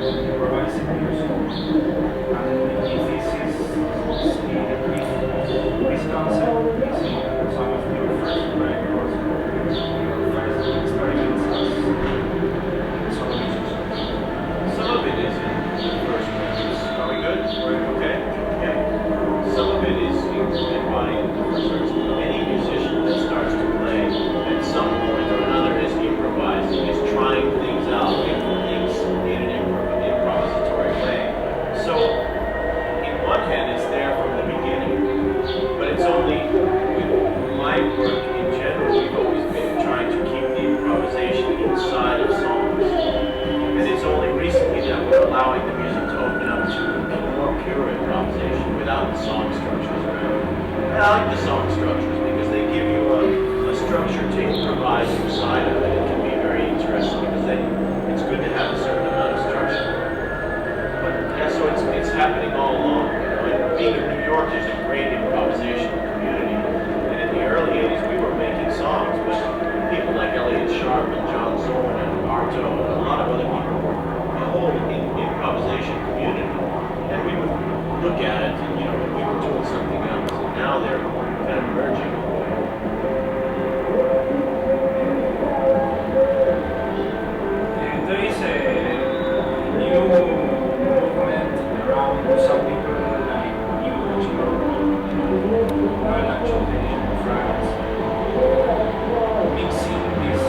improvising music. And if this concept is in some of your first records, your first experiments as solo musicians? Some of it is in the first records. Are we good? Okay? Yeah. Some of it is embodied in the first records. Any musician that starts to play at some point or another is improvising, is trying things out, making things in an improvisatory way. So, in one hand, it's there from the beginning, but it's only, with my work in general, we've always been trying to keep the improvisation inside of songs. And it's only recently that we're allowing the music to open up to more pure improvisation without the song structures around. And I like the song structures because they give you a structure to improvise inside of it. It can be very interesting because it's good to have a certain amount of structure. But yeah, so it's happening all along. And being in New York, there's a great improvisation community. And in the early 80s, we were making songs, but people like Elliott Sharp and John Zorn and Arto and a lot of other people were the whole improvisation community. And we would look at it and, we were doing something else. And now they're kind of merging. There is a new movement around some people like actually in France, mixing these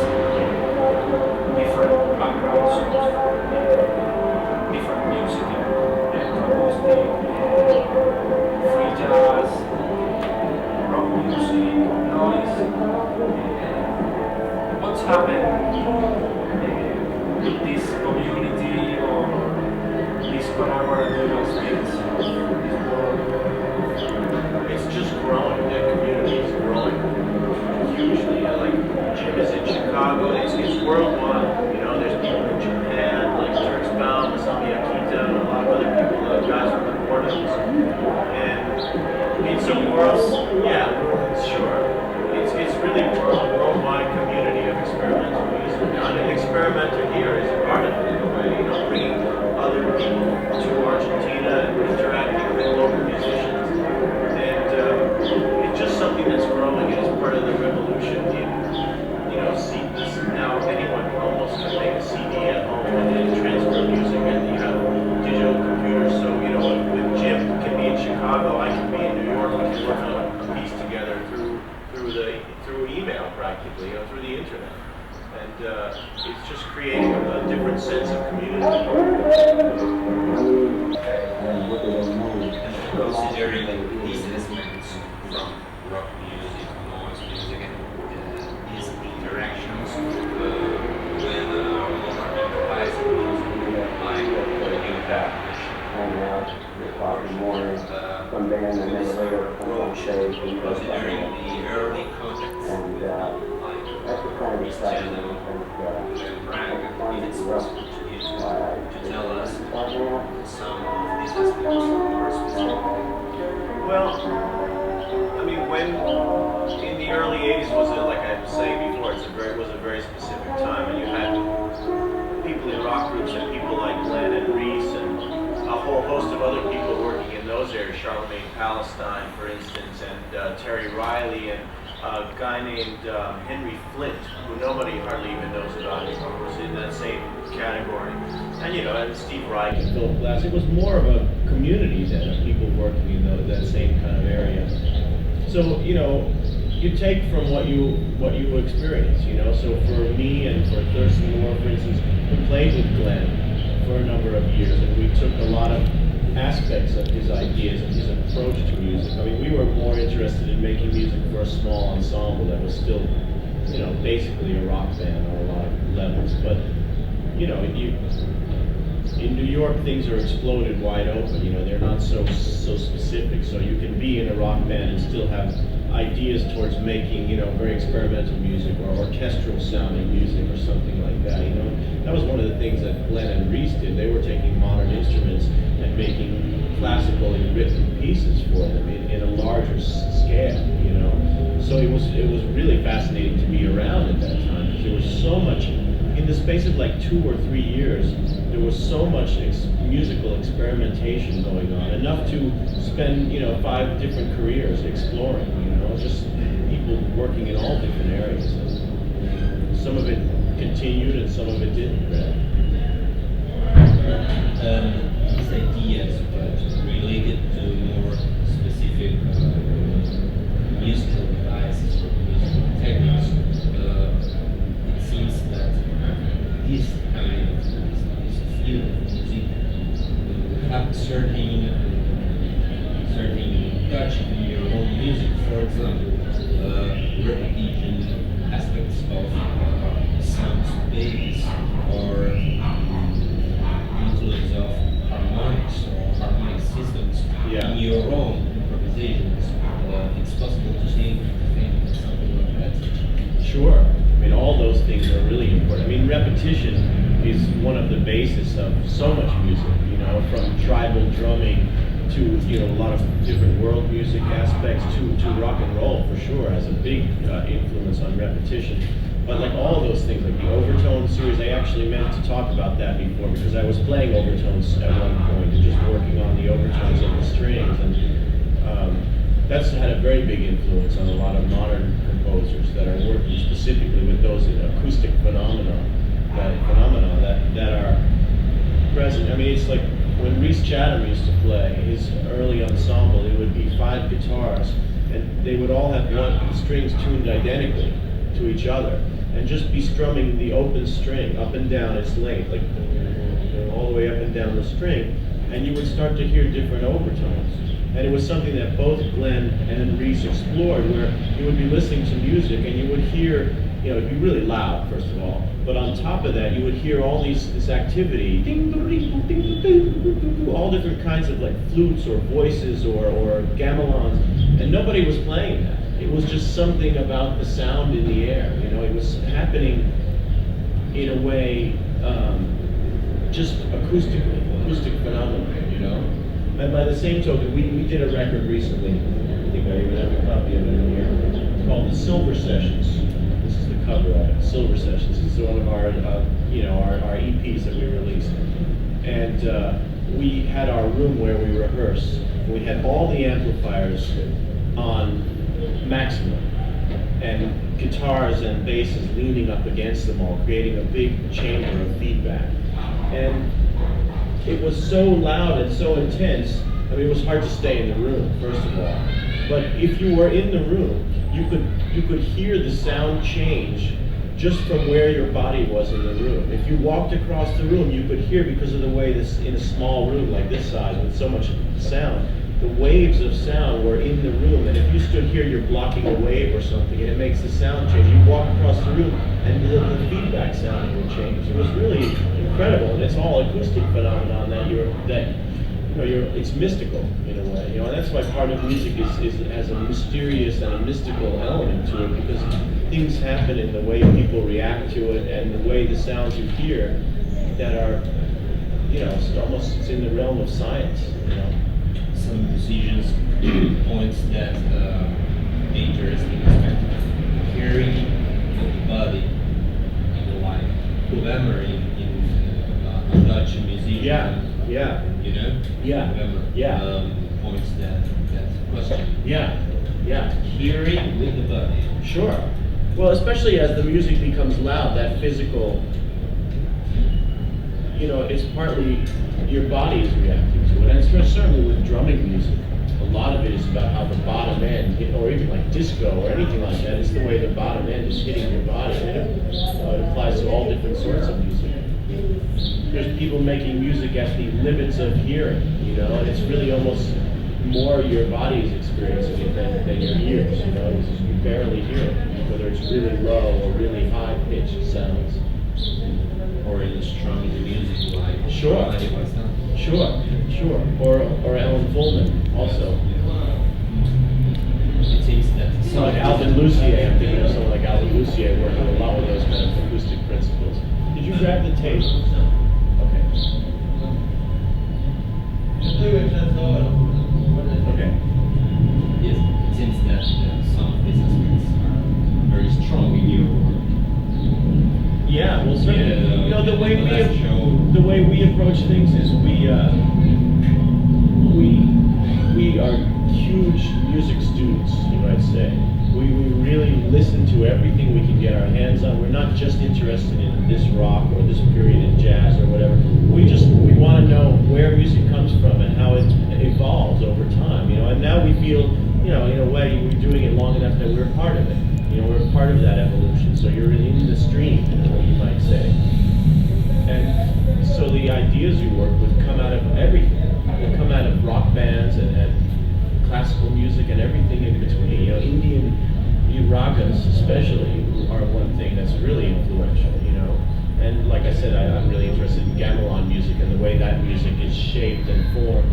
different backgrounds of different music, acoustic, free jazz, rock music, noise. What's happened with this community or this collaborative aspects of this world? It's just growing. That community is growing hugely. Like Jim is in Chicago. It's worldwide. There's people in Japan, like Turksbaum, Masami Akita, and a lot of other people, guys from the Buenos. And it's a world. Yeah, sure. It's really a worldwide community of experimental music. Now, an experimenter here is part of it in a way. Bringing other people to Argentina and interacting with local musicians. And it's just something that's growing, and it's part of the revolution in, CDs. Now anyone almost can make a CD at home and then transfer music, and you have digital computers. So, with Jim can be in Chicago, I can be in New York, we can work on a piece together through email practically, through the internet. And it's just creating a different sense of community. Considering these aspects from rock music, noise music, and these interactions with more improvised music, like new definition, one band and then later approach, considering the early contacts, like that's the kind of excitement Frank, it's possible to tell us some of these aspects more specifically. Well, I mean, when in the early 80s was like I was saying before, it was a very specific time, and you had people in rock groups and people like Glenn and Reese and a whole host of other people working in those areas, Charlemagne Palestine, for instance, and Terry Riley, and a guy named Henry Flint, who nobody hardly even knows about, was in that same category. And and Steve Reich and Philip Glass. It was more of a community then of people working in that same kind of area. So, you take from what you experience, So for me and for Thurston Moore, for instance, we played with Glenn for a number of years, and we took a lot of aspects of his ideas and his approach to music. I mean, we were more interested in making music for a small ensemble that was still, basically a rock band on a lot of levels. But, in New York, things are exploded wide open. They're not so specific. So you can be in a rock band and still have ideas towards making, very experimental music or orchestral sounding music or something like that. That was one of the things that Glenn and Reese did. They were taking modern instruments and making classically written pieces for them in a larger scale. So it was really fascinating to be around at that time because there was so much in the space of like 2 or 3 years, there was so much musical experimentation going on, enough to spend, 5 different careers exploring, just people working in all different areas. And some of it continued and some of it didn't, right? These ideas, but related to more specific musical devices or musical techniques, it seems that this kind of this field of music have certain touch in your own music. For example, repetition, aspects of sound space, or influence of harmonics or harmonic systems in your own improvisations. It's possible to say something like that. Sure. I mean, all those things are really important. I mean, repetition is one of the basis of so much music, from tribal drumming to, a lot of different world music aspects to rock and roll, for sure, has a big influence on repetition. But like all those things, like the overtone series, I actually meant to talk about that before because I was playing overtones at one point and just working on the overtones of the strings, and that's had a very big influence on a lot of modern composers that are working specifically with those acoustic phenomena that are present. I mean, it's like when Rhys Chatham used to play his early ensemble, it would be 5 guitars, and they would all have the strings tuned identically to each other, and just be strumming the open string up and down its length, like all the way up and down the string, and you would start to hear different overtones. And it was something that both Glenn and Rhys explored, where you would be listening to music and you would hear, it'd be really loud, first of all, but on top of that, you would hear all this activity, all different kinds of like flutes or voices or gamelons, and nobody was playing that. It was just something about the sound in the air, it was happening in a way, just acoustic phenomena, And by the same token, we did a record recently, I think I even have a copy of it in here, called The Silver Sessions. This is the cover of it, Silver Sessions. This is one of our, our EPs that we released. And we had our room where we rehearsed. We had all the amplifiers on maximum, and guitars and basses leaning up against them all, creating a big chamber of feedback. And it was so loud and so intense, I mean, it was hard to stay in the room, first of all. But if you were in the room, you could hear the sound change just from where your body was in the room. If you walked across the room, you could hear, because of the way this, in a small room like this size with so much sound, the waves of sound were in the room, and if you stood here, you're blocking a wave or something, and it makes the sound change. You walk across the room, and the feedback sound will change. It was really incredible, and it's all acoustic phenomenon it's mystical in a way, and that's why part of music has a mysterious and a mystical element to it, because things happen in the way people react to it, and the way the sounds you hear that are, it's in the realm of science, Some musicians points that interesting aspect of hearing the body in the life. Whoever in Dutch musician, points that question. Hearing with the body. Sure. Well, especially as the music becomes loud, that physical, it's partly your body is reacting to it, and it's certainly with drumming music. A lot of it is about how the bottom end, or even like disco or anything like that, it's the way the bottom end is hitting your body. It applies to all different sorts of music. There's people making music at the limits of hearing, and it's really almost more your body is experiencing it than your ears, You barely hear it, whether it's really low or really high-pitched sounds. Or in strong music like Sure. Or Alan Fullman also. It seems that So like Alvin Lucier, I'm thinking of someone like Alvin Lucier working a lot with those kind of acoustic principles. Did you grab the tape? Okay. Okay. Yes, it seems that some of these aspects are very strong in your work. Yeah, levels. Yeah, You know, the way last show. we approach things is we are huge music students, you might say. We really listen to everything we can get our hands on. We're not just interested in this rock or this period in jazz or whatever. We want to know where music comes from and how it evolves over time, you know. And now we feel, you know, in a way, we're doing it long enough that we're part of it. You know, we're part of that evolution. So you're in the stream, you might say. And so the ideas you work with come out of everything. They come out of rock bands and classical music and everything in between. You know, Indian ragas especially are one thing that's really influential, you know. And like I said, I'm really interested in gamelan music and the way that music is shaped and formed.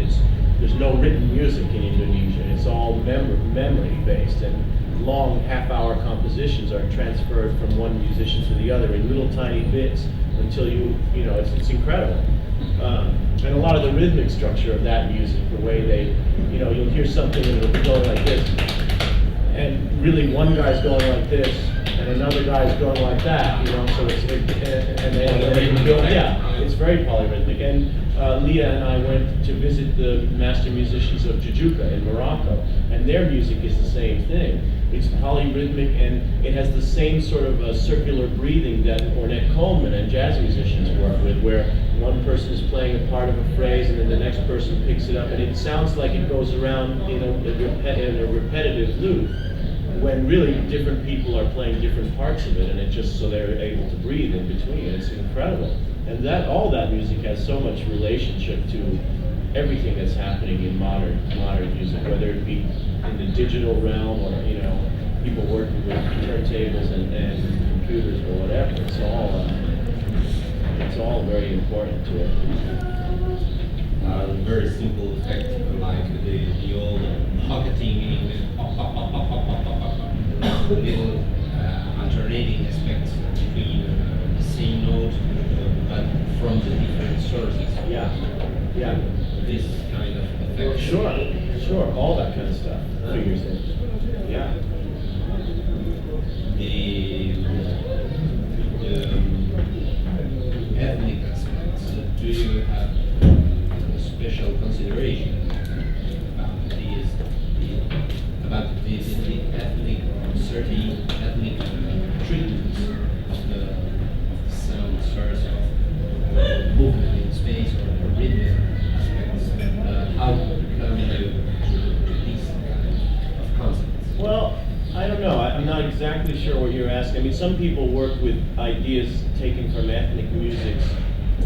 There's no written music in Indonesia. It's all memory based, and long half-hour compositions are transferred from one musician to the other in little tiny bits until you know, it's incredible. And a lot of the rhythmic structure of that music, the way they, you know, you'll hear something and it'll be going like this, and really one guy's going like this, and another guy's going like that, you know, so it's very polyrhythmic. And Leah and I went to visit the master musicians of Jujuka in Morocco, and their music is the same thing. It's polyrhythmic, and it has the same sort of circular breathing that Ornette Coleman and jazz musicians work with, where one person is playing a part of a phrase and then the next person picks it up, and it sounds like it goes around in a repetitive loop, when really different people are playing different parts of it, and it just so they're able to breathe in between. It's incredible. And all that music has so much relationship to everything that's happening in modern music, whether it be in the digital realm or, you know, people working with turntables and computers or whatever. It's all very important to it. Very simple effect, like the old pocketing in little alternating aspects between the same note, but from the different sources. Yeah. This kind of effect. Sure, all that kind of stuff figures in. Yeah. The ethnic aspects, do you have special consideration about the ethnic, certain ethnic treatments of the sound source of movement in space or rhythm aspects? How come you to these kind of concepts? Well, I don't know. I'm not exactly sure what you're asking. I mean, some people work with ideas taken from ethnic musics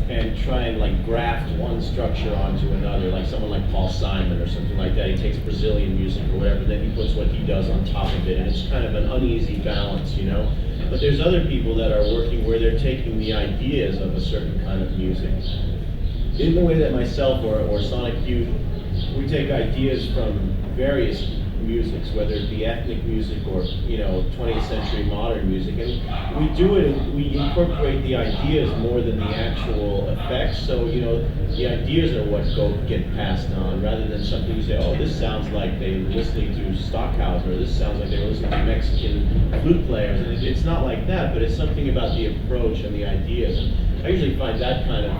and try and like graft one structure onto another, like someone like Paul Simon or something like that. He takes Brazilian music or whatever, then he puts what he does on top of it, and it's kind of an uneasy balance, you know? But there's other people that are working where they're taking the ideas of a certain kind of music. In the way that myself or Sonic Youth, we take ideas from various musics, whether it be ethnic music or, you know, 20th century modern music, and we do it, we incorporate the ideas more than the actual effects. So, you know, the ideas are what get passed on, rather than something you say, oh, this sounds like they were listening to Stockhausen, or this sounds like they were listening to Mexican flute players. And it's not like that, but it's something about the approach and the ideas. And I usually find that kind of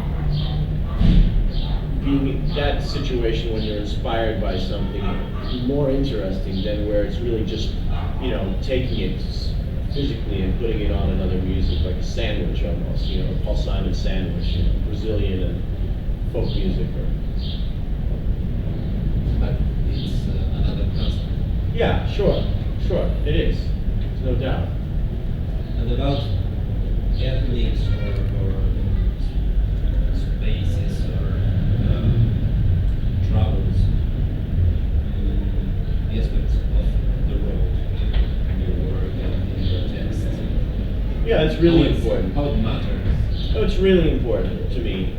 being that situation when you're inspired by something more interesting than where it's really just, you know, taking it physically and putting it on another music, like a sandwich almost, you know, Paul Simon sandwich, you know, Brazilian and folk music. But it's another concept. Yeah, sure, it is. There's no doubt. And about ethnics or spaces or travels, the aspects of the road in your work and in your text. Yeah, it's really important. How it matters. Oh, it's really important to me.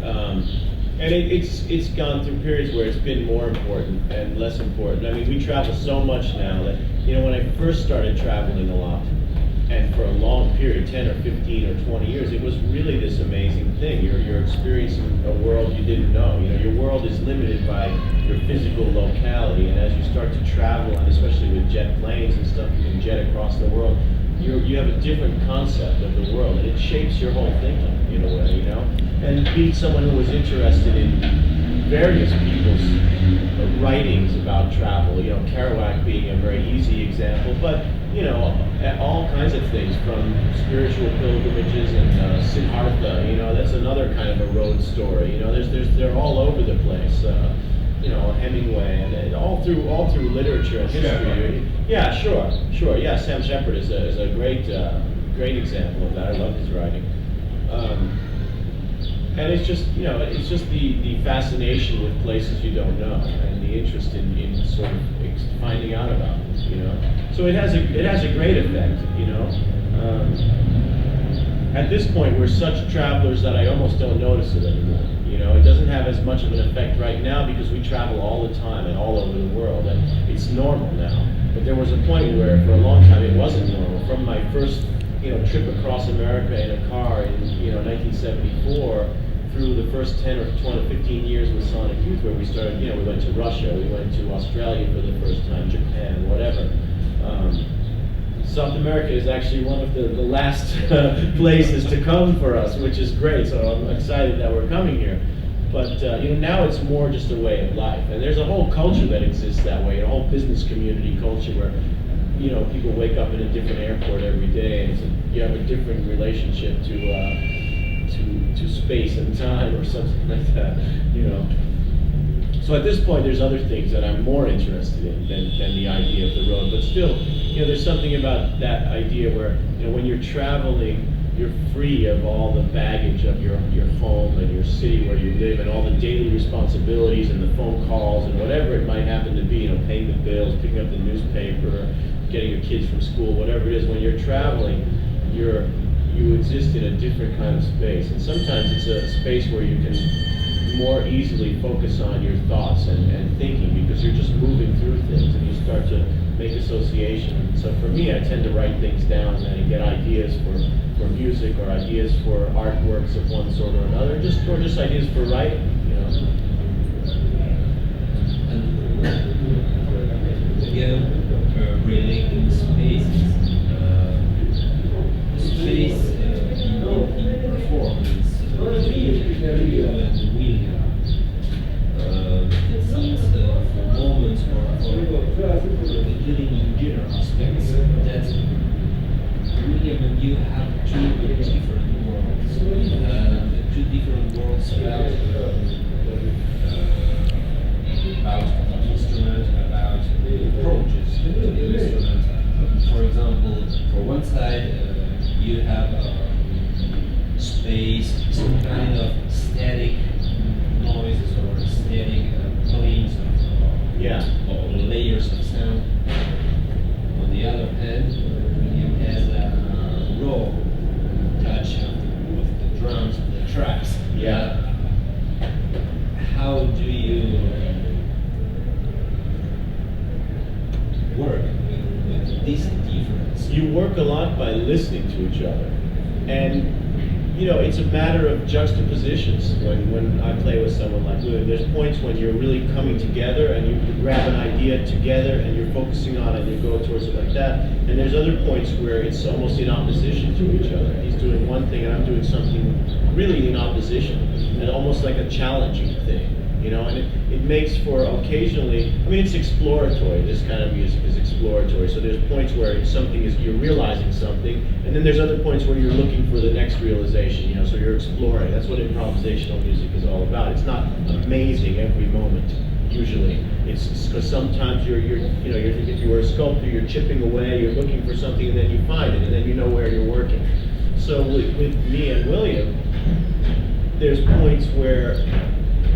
And it's gone through periods where it's been more important and less important. I mean, we travel so much now that, you know, when I first started traveling a lot, and for a long period, 10 or 15 or 20 years, it was really this amazing thing. You're experiencing a world you didn't know. You know, your world is limited by your physical locality, and as you start to travel, and especially with jet planes and stuff, you can jet across the world, you have a different concept of the world, and it shapes your whole thinking in a way, you know. And being someone who was interested in various people's writings about travel, you know, Kerouac being a very easy example, but you know, all kinds of things from spiritual pilgrimages and Siddhartha, you know, that's another kind of a road story. You know, they're all over the place. You know, Hemingway, and all through literature and history. Yeah, sure. Yeah, Sam Shepard is a great example of that. I love his writing. And it's just, you know, it's just the fascination with places you don't know, and the interest in sort of finding out about them, you know. So it has a great effect, you know. At this point, we're such travelers that I almost don't notice it anymore. You know, it doesn't have as much of an effect right now because we travel all the time and all over the world, and it's normal now. But there was a point where, for a long time, it wasn't normal. From my first, you know, trip across America in a car in, you know, 1974, through the first 10 or 12 or 15 years with Sonic Youth, where we started, you know, we went to Russia, we went to Australia for the first time, Japan, whatever. South America is actually one of the last places to come for us, which is great, so I'm excited that we're coming here. But you know, now it's more just a way of life, and there's a whole culture that exists that way, a whole business community culture where, you know, people wake up in a different airport every day, and so you have a different relationship to space and time or something like that, you know. So at this point, there's other things that I'm more interested in than the idea of the road. But still, you know, there's something about that idea where, you know, when you're traveling, you're free of all the baggage of your home and your city where you live and all the daily responsibilities and the phone calls and whatever it might happen to be, you know, paying the bills, picking up the newspaper, getting your kids from school, whatever it is. When you're traveling, you exist in a different kind of space. And sometimes it's a space where you can more easily focus on your thoughts and thinking, because you're just moving through things and you start to make association. So for me, I tend to write things down and get ideas for music or ideas for artworks of one sort or another, or just ideas for writing, you know. And again, relating spaces, space in performance, you and William. It seems for moments or including in general aspects that William and you have two different worlds. Two different worlds about the instrument, about the approaches to the instrument. For example, for one side, you have space, some kind of static noises or static planes or layers of sound. On the other hand, William has a raw touch of the drums, of the tracks. Yeah. How do you work with this difference? You work a lot by listening to each other, and you know, it's a matter of juxtapositions. When I play with someone like William, there's points when you're really coming together and you grab an idea together and you're focusing on it and you go towards it like that. And there's other points where it's almost in opposition to each other. He's doing one thing and I'm doing something really in opposition, and almost like a challenging thing. You know, and it makes for occasionally, I mean, it's exploratory. This kind of music is exploratory. So there's points where you're realizing something, and then there's other points where you're looking for the next realization, you know, so you're exploring. That's what improvisational music is all about. It's not amazing every moment, usually. It's because sometimes you're if you were a sculptor, you're chipping away, you're looking for something, and then you find it, and then you know where you're working. So with me and William, there's points where,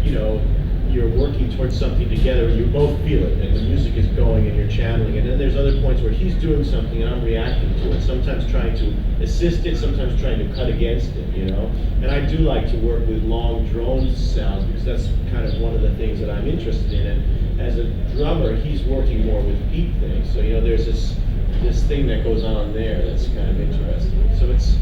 you know, you're working towards something together and you both feel it and the music is going and you're channeling it. And then there's other points where he's doing something and I'm reacting to it, sometimes trying to assist it, sometimes trying to cut against it, you know. And I do like to work with long drone sounds because that's kind of one of the things that I'm interested in. And as a drummer, he's working more with beat things. So, you know, there's this thing that goes on there that's kind of interesting. So it's,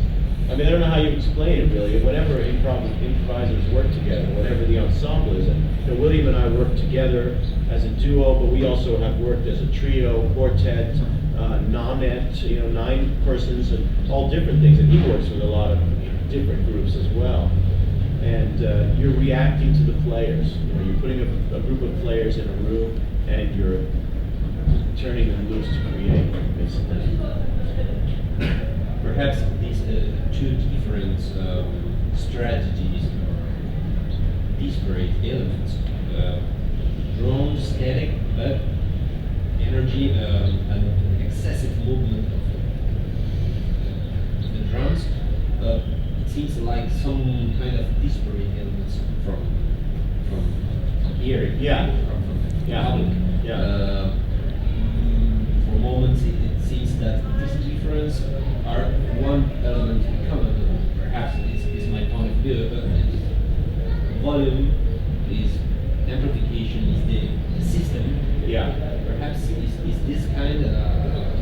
I mean, I don't know how you explain it really. Whenever improvisers work together, whatever the ensemble is, and you know, William and I work together as a duo, but we also have worked as a trio, quartet, Namet, 9 persons, and all different things. And he works with a lot of different groups as well. And you're reacting to the players. You're putting a group of players in a room, and you're turning them loose to create, basically. Perhaps these two different strategies or disparate elements, drone static, but energy and excessive movement of the drums. It seems like some kind of disparate elements from here. Yeah. From Yeah. public. Yeah. For moments, it seems that this difference are one element in common. Perhaps is my point of view. Volume is amplification is the system. Yeah. Perhaps is this kind of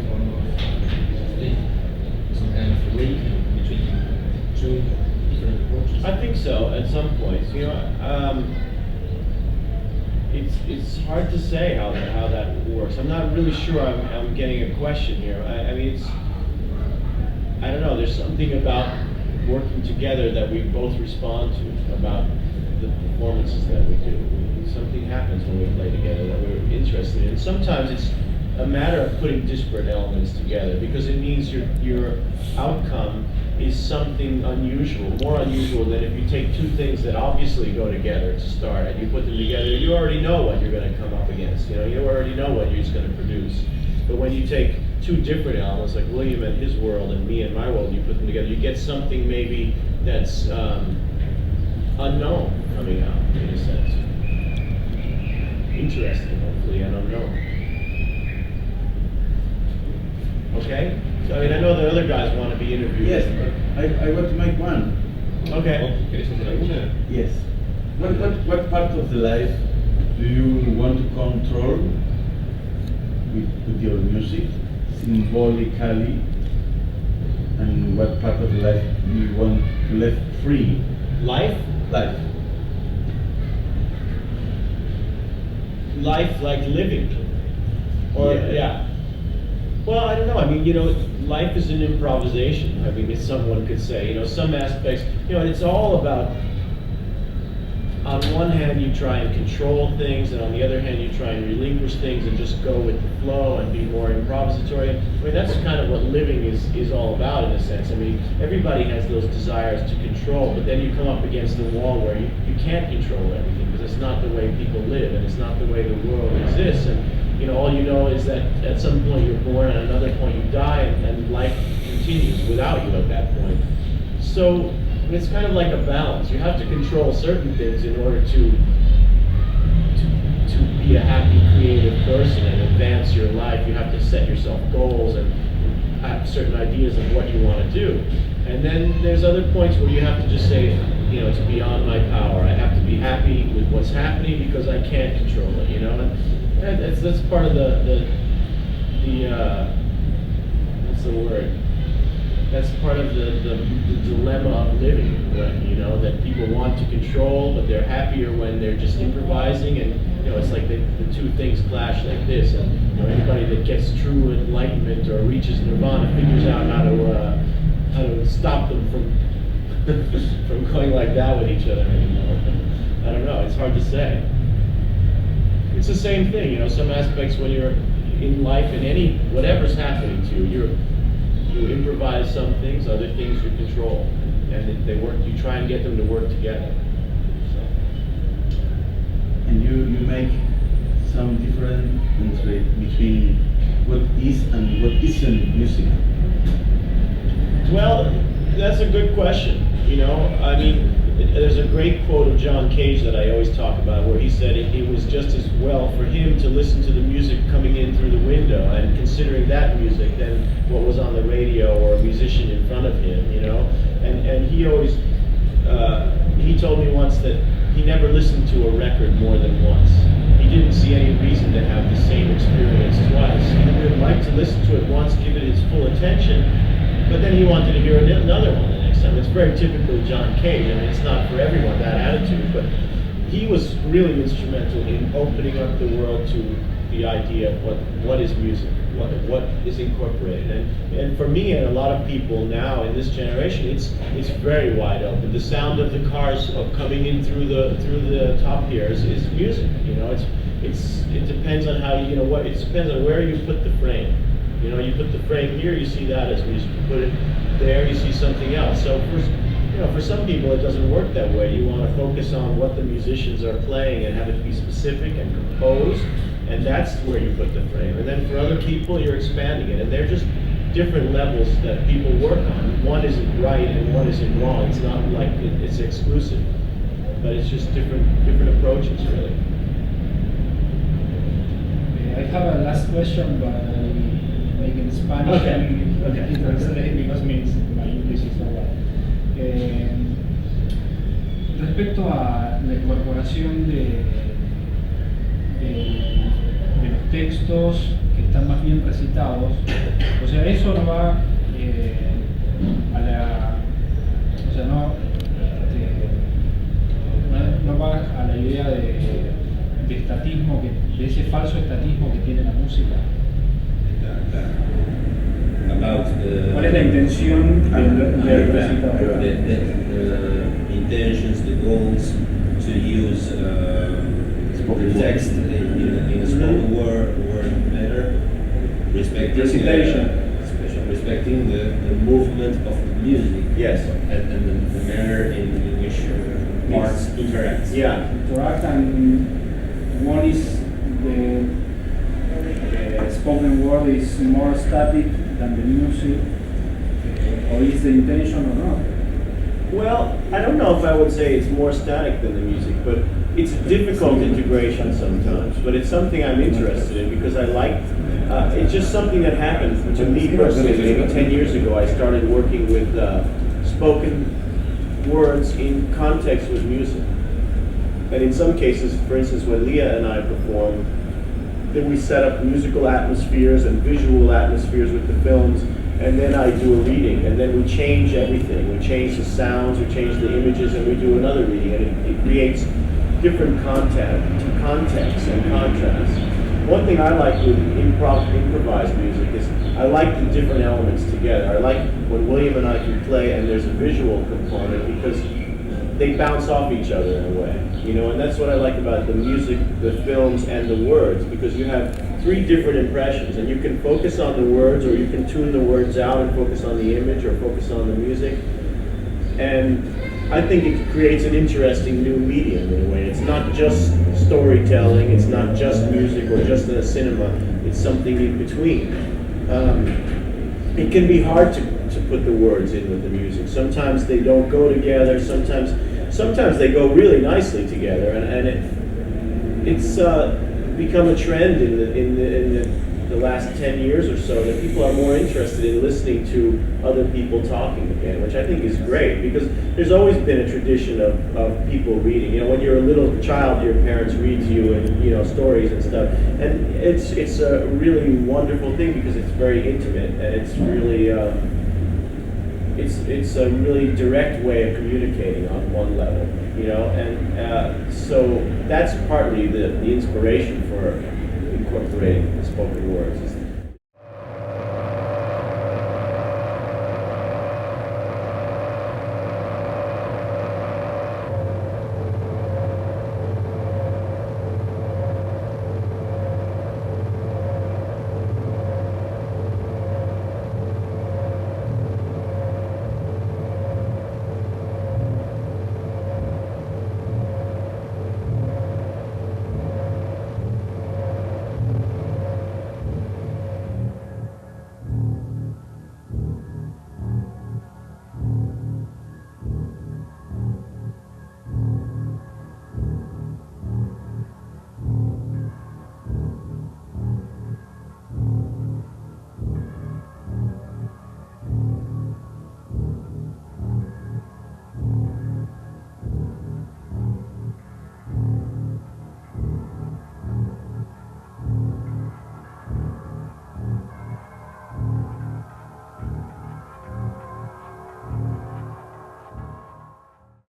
form of some kind of link between two different approaches? I think so. At some points, it's hard to say how that works. I'm not really sure I'm getting a question here. I mean, I don't know. There's something about working together that we both respond to about the performances that we do. Something happens when we play together that we're interested in. Sometimes it's a matter of putting disparate elements together because it means your outcome is something unusual, more unusual than if you take two things that obviously go together to start and you put them together. You already know what you're going to come up against. You already know what you're going to produce. But when you take two different elements, like William and his world and me and my world, and you put them together, you get something maybe that's unknown coming out, in a sense. Interesting, hopefully, and unknown. Okay? So, I know the other guys want to be interviewed. Yes, but I want to make one. Okay. Yes. What part of the life do you want to control with your music, symbolically, and what part of the life do you want to let free? Life? Life. Life like living. Or, yeah. Well, I don't know. I mean, life is an improvisation. I mean, as someone could say, some aspects, and it's all about, on one hand, you try and control things, and on the other hand, you try and relinquish things and just go with the flow and be more improvisatory. I mean, that's kind of what living is all about, in a sense. I mean, everybody has those desires to control, but then you come up against the wall where you can't control everything, because it's not the way people live, and it's not the way the world exists. And all you know is that at some point you're born, and at another point you die, and life continues without you at that point. So it's kind of like a balance. You have to control certain things in order to be a happy, creative person and advance your life. You have to set yourself goals and have certain ideas of what you want to do. And then there's other points where you have to just say, it's beyond my power. I have to be happy with what's happening because I can't control it, And that's part of the what's the word? That's part of the dilemma of living, that people want to control, but they're happier when they're just improvising, and it's like the two things clash like this. And anybody that gets true enlightenment or reaches nirvana figures out how to stop them from going like that with each other anymore. I don't know. It's hard to say. It's the same thing, some aspects when you're in life, in whatever's happening to you, you improvise some things, other things you control, and they work. You try and get them to work together. So. And you make some difference between what is and what isn't music. Well, that's a good question. I mean, there's a great quote of John Cage that I always talk about, where he said it was just as well for him to listen to the music coming in through the window and considering that music than what was on the radio or a musician in front of him, And he always, he told me once that he never listened to a record more than once. He didn't see any reason to have the same experience twice. He would like to listen to it once, give it his full attention, but then he wanted to hear another one the next time. It's very typical of John Cage. I mean, it's not for everyone, that attitude, but he was really instrumental in opening up the world to the idea of what is music. what is incorporated. And for me and a lot of people now in this generation, it's very wide open. The sound of the cars coming in through the top here is music. You know, it depends on how you know what. It depends on where you put the frame. You know, you put the frame here, you see that as music. You put it there, you see something else. So for some people, it doesn't work that way. You want to focus on what the musicians are playing and have it be specific and composed, and that's where you put the frame. And then for other people, you're expanding it, and they're just different levels that people work on. One isn't right and one isn't wrong. It's not like it's exclusive, but it's just different approaches, really. I have a last question, but I'll make it in Spanish. Okay. Translate because my English is not well. Respecto a la incorporación de los textos que están más bien recitados, o sea, eso no va a la, o sea, no va a la idea de estatismo, de ese falso estatismo que tiene la música. ¿Cuál es la intención del recitador? The intentions, the goals to use the text in a spoken word manner, respecting the movement of the music. Yes. And the manner in which parts interact. Yeah. Interact, and one is the spoken word is more static than the music, or is the intention or not? Well, I don't know if I would say it's more static than the music, but it's a difficult integration sometimes. But it's something I'm interested in because I like. It's just something that happened to me personally. Maybe 10 years ago, I started working with spoken words in context with music. And in some cases, for instance, when Leah and I perform, then we set up musical atmospheres and visual atmospheres with the films, and then I do a reading, and then we change everything. We change the sounds, we change the images, and we do another reading, and it creates different contexts and contrasts. One thing I like with improvised music is I like the different elements together. I like when William and I can play and there's a visual component because they bounce off each other in a way, you know, and that's what I like about the music, the films, and the words, because you have three different impressions, and you can focus on the words, or you can tune the words out and focus on the image, or focus on the music, and I think it creates an interesting new medium in a way. It's not just storytelling, it's not just music or just a cinema, it's something in between. It can be hard to put the words in with the music. Sometimes they don't go together, sometimes they go really nicely together, and it's become a trend in the last 10 years or so that people are more interested in listening to other people talking again, which I think is great, because there's always been a tradition of people reading. You know, when you're a little child, your parents read to you and, you know, stories and stuff, and it's a really wonderful thing because it's very intimate, and it's really it's a really direct way of communicating on one level, you know, and so that's partly the inspiration for incorporating spoken words.